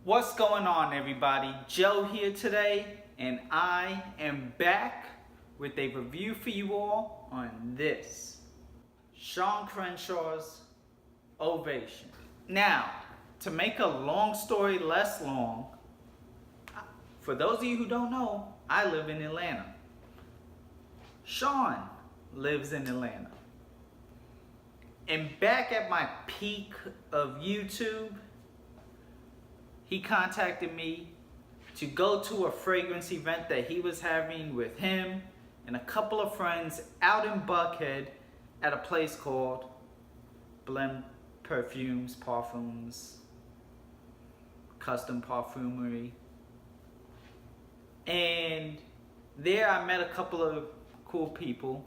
What's going on, everybody? Joe here today, and I am back with a review for you all on this Shawn Crenshaw's Ovation. Now, to make a long story less long, for those of you who don't know, I live in Atlanta. Shawn lives in Atlanta. And back at my peak of YouTube, he contacted me to go to a fragrance event that he was having with him and a couple of friends out in Buckhead at a place called Blend Parfums, Custom Parfumery. And there I met a couple of cool people,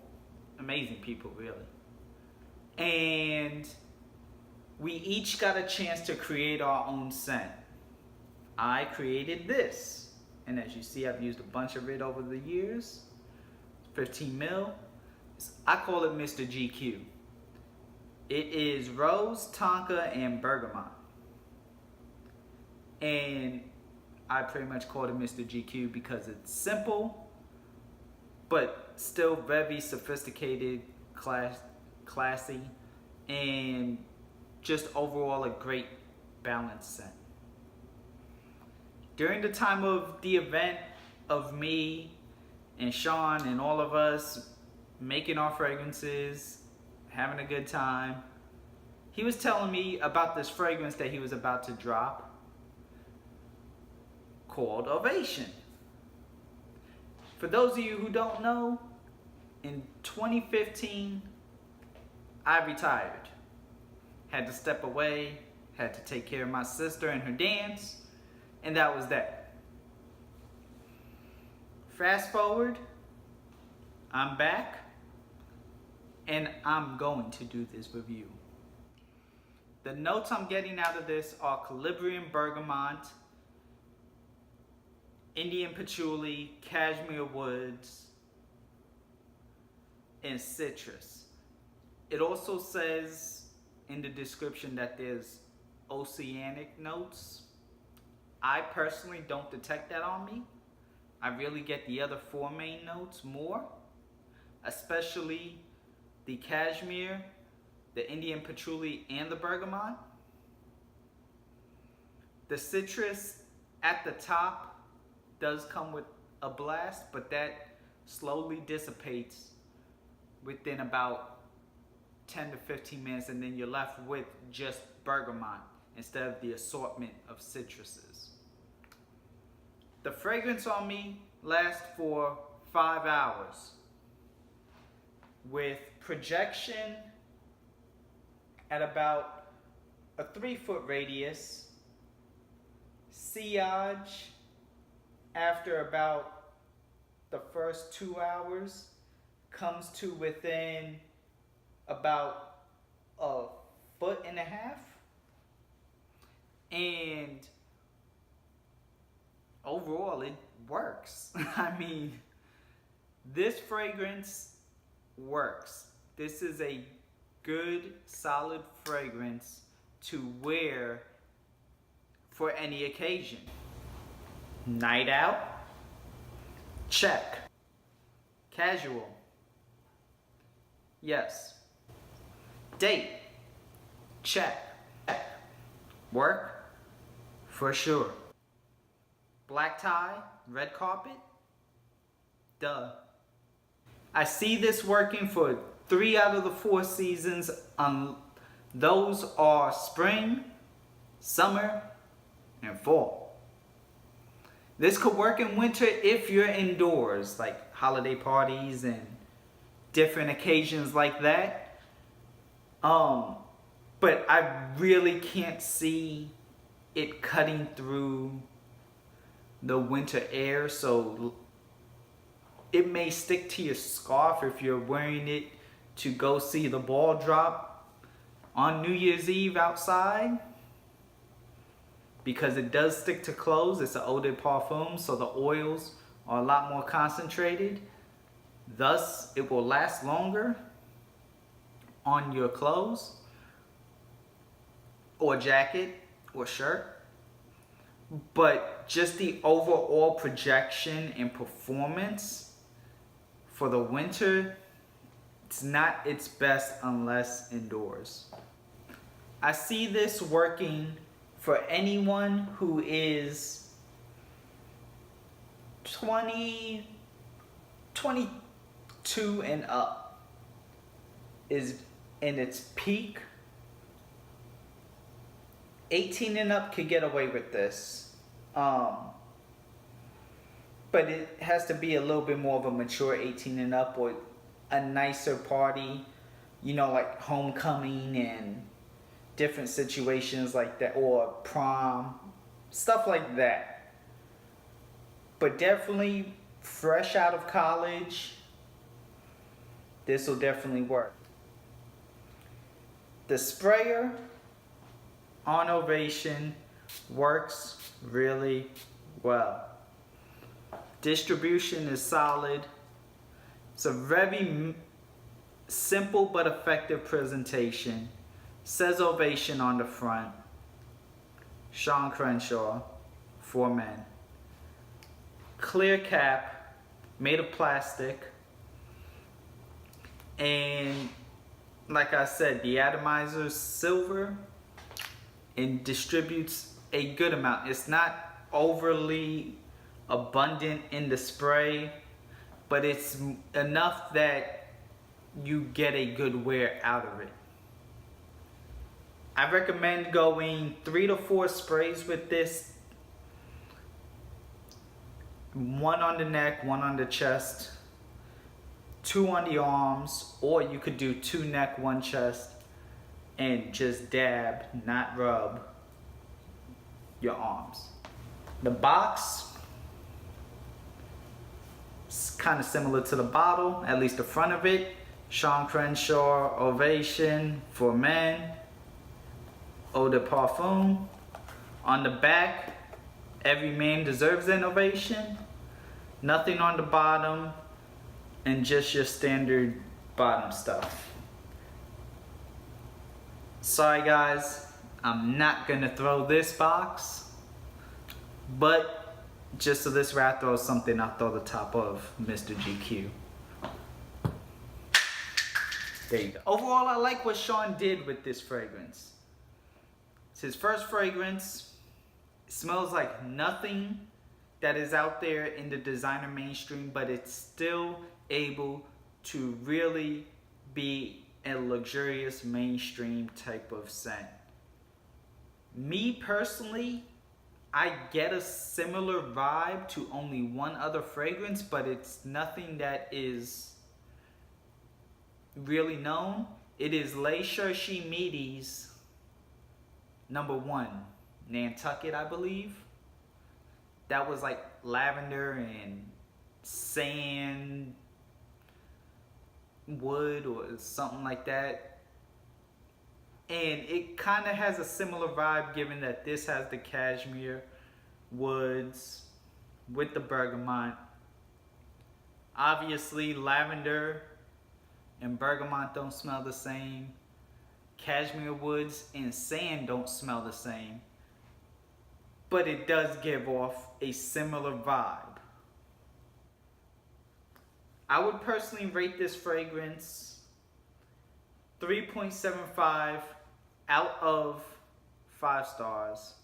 amazing people really. And we each got a chance to create our own scent. I created this, and as you see, I've used a bunch of it over the years. 15 mil. I call it Mr. GQ. It is rose, tonka, and bergamot. And I pretty much called it Mr. GQ because it's simple, but still very sophisticated, classy, and just overall a great balanced scent. During the time of the event of me and Shawn and all of us making our fragrances, having a good time, he was telling me about this fragrance that he was about to drop called Ovation. For those of you who don't know, in 2015, I retired. Had to step away, had to take care of my sister and her dance. And that was that. Fast forward, I'm back, and I'm going to do this review. The notes I'm getting out of this are Calabrian bergamot, Indian patchouli, cashmere woods, and citrus. It also says in the description that there's oceanic notes. I personally don't detect that on me. I really get the other four main notes more, especially the cashmere, the Indian patchouli, and the bergamot. The citrus at the top does come with a blast, but that slowly dissipates within about 10 to 15 minutes, and then you're left with just bergamot instead of the assortment of citruses. The fragrance on me lasts for 5 hours with projection at about a 3-foot radius, sillage after about the first 2 hours comes to within about 1.5 foot, and overall it works. I mean, this fragrance works. This is a good, solid fragrance to wear for any occasion. Night out, check. Casual, yes. Date, check. Work, for sure. Black tie, red carpet, duh. I see this working for 3 out of the 4 seasons. Those are spring, summer, and fall. This could work in winter if you're indoors, like holiday parties and different occasions like that. But I really can't see it cutting through the winter air, so it may stick to your scarf if you're wearing it to go see the ball drop on New Year's Eve outside, because it does stick to clothes. It's an eau de parfum, so the oils are a lot more concentrated, thus it will last longer on your clothes or jacket or shirt. but just the overall projection and performance for the winter, it's not its best unless indoors. I see this working for anyone who is 22 and up, is in its peak. 18 and up could get away with this. But it has to be a little bit more of a mature 18 and up, or a nicer party, you know, like homecoming and different situations like that, or prom, stuff like that. But definitely fresh out of college, this will definitely work. The sprayer on Ovation works really well. Distribution is solid. It's a very simple but effective presentation. Says Ovation on the front. Shawn Crenshaw for men. Clear cap, made of plastic. And like I said, the atomizer is silver and distributes a good amount. It's not overly abundant in the spray, but it's enough that you get a good wear out of it. I recommend going 3 to 4 sprays with this. 1 on the neck, 1 on the chest, 2 on the arms, or you could do 2 neck, 1 chest, and just dab, not rub, your arms. The box is kind of similar to the bottle, at least the front of it. Shawn Crenshaw Ovation for men. Eau de Parfum. On the back, every man deserves an ovation. Nothing on the bottom, and just your standard bottom stuff. Sorry guys, I'm not gonna throw this box, but just so this way I throw something, I'll throw the top of Mr. GQ. There you go. Overall, I like what Shawn did with this fragrance. It's his first fragrance. It smells like nothing that is out there in the designer mainstream, but it's still able to really be a luxurious mainstream type of scent. Me personally, I get a similar vibe to only one other fragrance, but it's nothing that is really known. It is Le Cherche Midi's #1, Nantucket, I believe. That was like lavender and sand wood or something like that. And it kind of has a similar vibe, given that this has the cashmere woods with the bergamot. Obviously, lavender and bergamot don't smell the same. Cashmere woods and sand don't smell the same. But it does give off a similar vibe. I would personally rate this fragrance 3.75 out of 5 stars.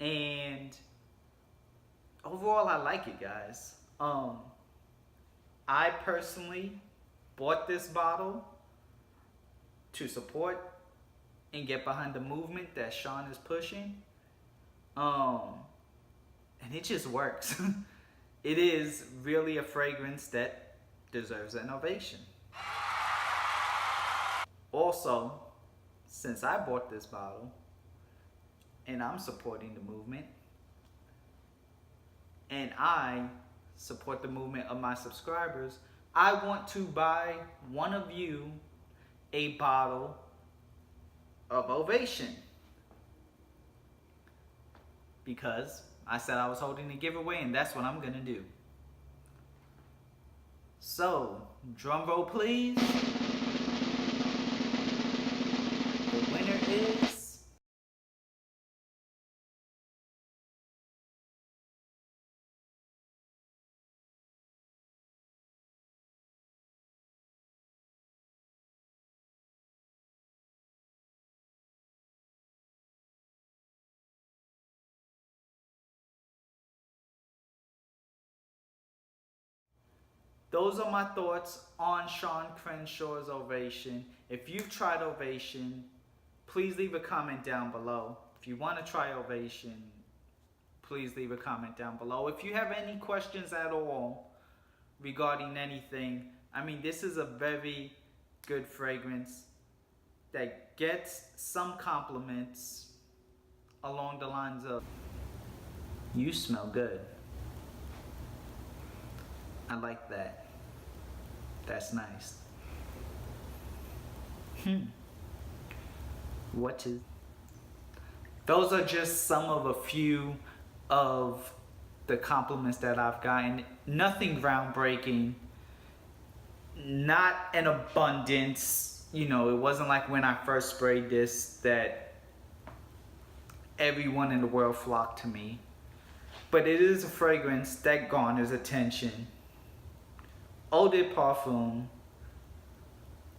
And overall, I like it, guys. I personally bought this bottle to support and get behind the movement that Shawn is pushing. And it just works. It is really a fragrance that deserves an ovation. Also, since I bought this bottle and I'm supporting the movement, and I support the movement of my subscribers, I want to buy one of you a bottle of Ovation, because I said I was holding a giveaway, and that's what I'm gonna do. So, drum roll please. The winner is those are my thoughts on Shawn Crenshaw's Ovation. If you've tried Ovation, please leave a comment down below. If you want to try Ovation, please leave a comment down below. If you have any questions at all regarding anything, I mean, this is a very good fragrance that gets some compliments along the lines of, you smell good. I like that. That's nice. What is... Those are just some of a few of the compliments that I've gotten. Nothing groundbreaking. Not an abundance. You know, it wasn't like when I first sprayed this that everyone in the world flocked to me. But it is a fragrance that garners attention. Eau de Parfum,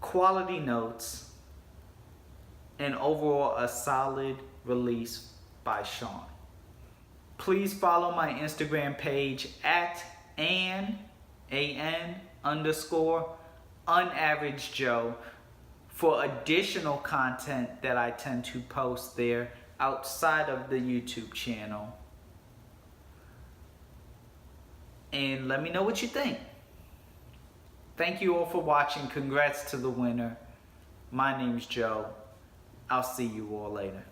quality notes, and overall a solid release by Shawn. Please follow my Instagram page at _unaveragedjoe for additional content that I tend to post there outside of the YouTube channel. And let me know what you think. Thank you all for watching. Congrats to the winner. My name's Joe. I'll see you all later.